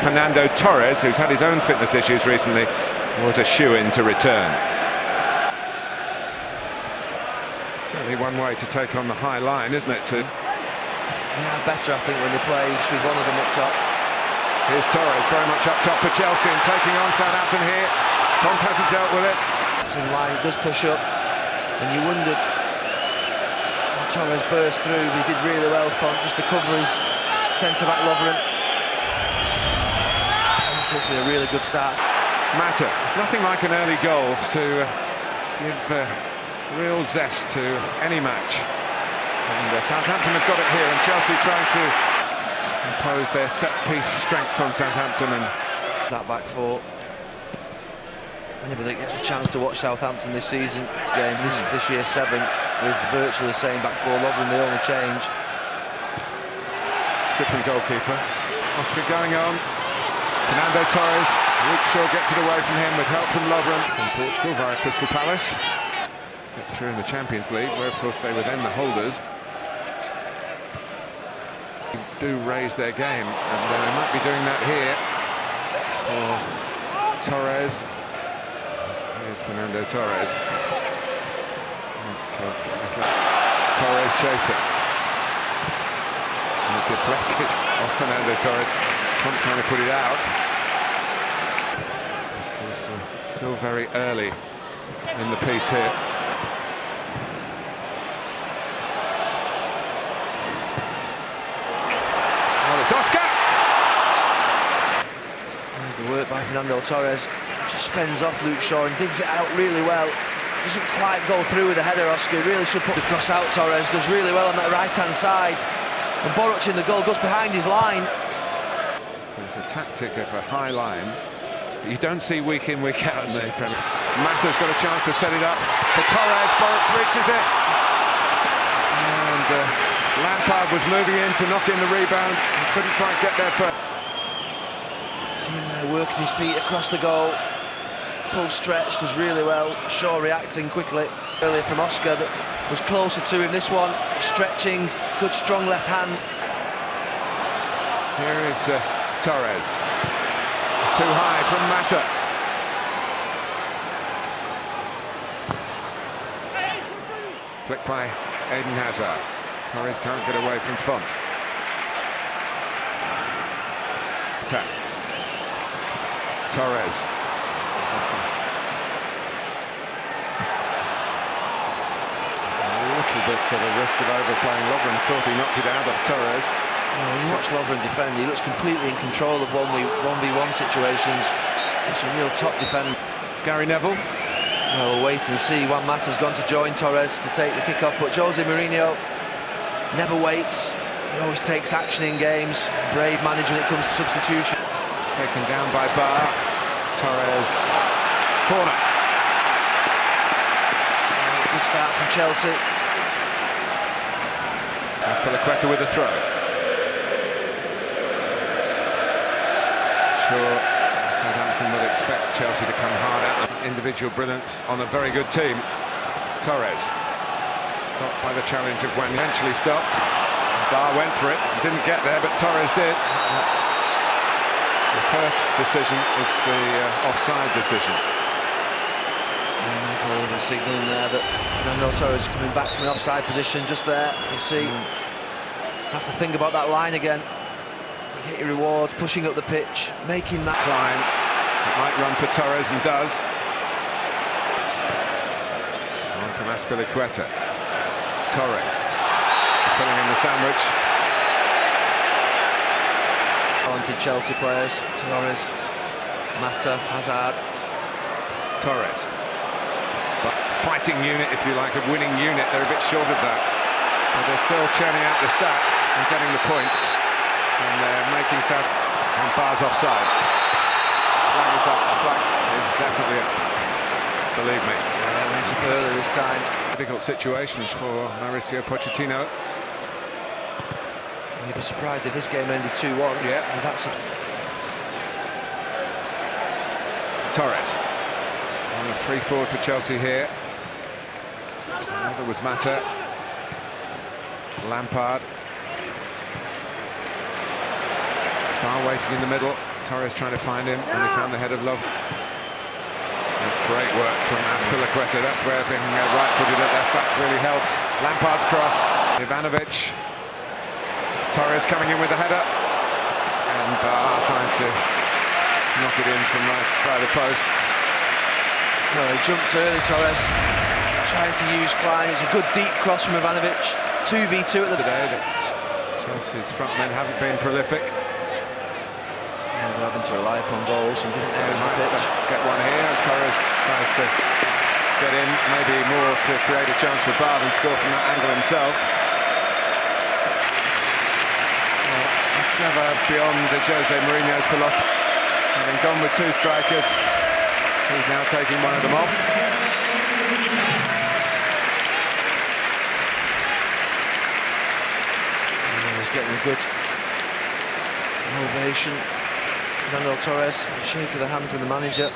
Fernando Torres, who's had his own fitness issues recently, was a shoo-in to return. Certainly one way to take on the high line, isn't it? Yeah, better, I think, when they play just with one of them up top. Here's Torres, very much up top for Chelsea and taking on Southampton here. Comp hasn't dealt with it. It's in line, it does push up, and you wondered when Torres burst through, he did really well just to cover his centre-back Lovren. It's been a really good start. Mata, it's nothing like an early goal to give real zest to any match. And Southampton have got it here, and Chelsea trying to impose their set-piece strength on Southampton. And that back four. Anybody that gets the chance to watch Southampton this season games, this year 7, with virtually the same back four, Lovren the only change. Different goalkeeper. Oscar going on. Fernando Torres, Shaw gets it away from him with help from Lovren from Portugal via Crystal Palace. Get through in the Champions League, where of course they were then the holders. They do raise their game, and they might be doing that here for Torres. Here's Fernando Torres. Torres chasing. And deflected off Fernando Torres. Trying to put it out. This is still very early in the piece here. Oh, it's Oscar! There's the work by Fernando Torres. Just fends off Luke Shaw and digs it out really well. Doesn't quite go through with the header, Oscar. Really should put the cross out. Torres does really well on that right-hand side. And Boruc in the goal goes behind his line. It's a tactic of a high line that you don't see week in, week out in the Premier. Mata's got a chance to set it up for Torres. Boruc reaches it. And Lampard was moving in to knock in the rebound and couldn't quite get there first. See him there working his feet across the goal. Full stretch, does really well. Shaw reacting quickly. Earlier from Oscar that was closer to him. This one, stretching, good strong left hand. Here is Torres. It's too high from Mata. Flick by Eden Hazard. Torres can't get away from Font. Torres. A little bit to the risk of overplaying Lovren. Of course, he knocked it out of Torres. You watch Lovren defend, he looks completely in control of 1v1 situations. It's a real top defender. Gary Neville. Well, we'll wait and see. Juan Mata's gone to join Torres to take the kick-off, but Jose Mourinho never waits. He always takes action in games. Brave manager when it comes to substitution. Taken down by Bar. Torres. Corner. Good start from Chelsea. Azpilicueta with a throw. Sure, Southampton will expect Chelsea to come hard at them. Individual brilliance on a very good team. Torres stopped by the challenge of Wan. Eventually stopped. Bar went for it, didn't get there, but Torres did. The first decision is the offside decision. And they're signalling there that Fernando Torres is coming back from the offside position just there. You see, that's the thing about that line again. You get your rewards, pushing up the pitch, making that climb. It might run for Torres and does. On from Azpilicueta. Torres filling in the sandwich. Talented Chelsea players. Torres, Mata, Hazard. Torres. But fighting unit, if you like, a winning unit. They're a bit short of that. But they're still churning out the stats and getting the points. And they're making South and Bar's offside. Flag is up. The flag is definitely up. Believe me. Went up early this time. Difficult situation for Mauricio Pochettino. You'd be surprised if this game ended 2-1. Yeah. That's Torres. And a 3 forward for Chelsea here. There was Mata. Lampard. Bar waiting in the middle. Torres trying to find him, and he found the head of love. That's great work from Azpilicueta. That's where being right-footed at left back really helps. Lampard's cross. Ivanovic. Torres coming in with the header. And Bar trying to knock it in from right by the post. No, he jumped early, Torres. Trying to use Klein. It's a good deep cross from Ivanovic. 2v2 at the... Today that Chelsea's front men haven't been prolific. Yeah, they're having to rely upon goals from different areas of the pitch. Get one here. Torres tries to get in, maybe more to create a chance for Bar than score from that angle himself. Well, it's never beyond the Jose Mourinho's philosophy. Having gone with two strikers, he's now taking one of them off. He's getting a good ovation. Fernando Torres, a shake of the hand from the manager.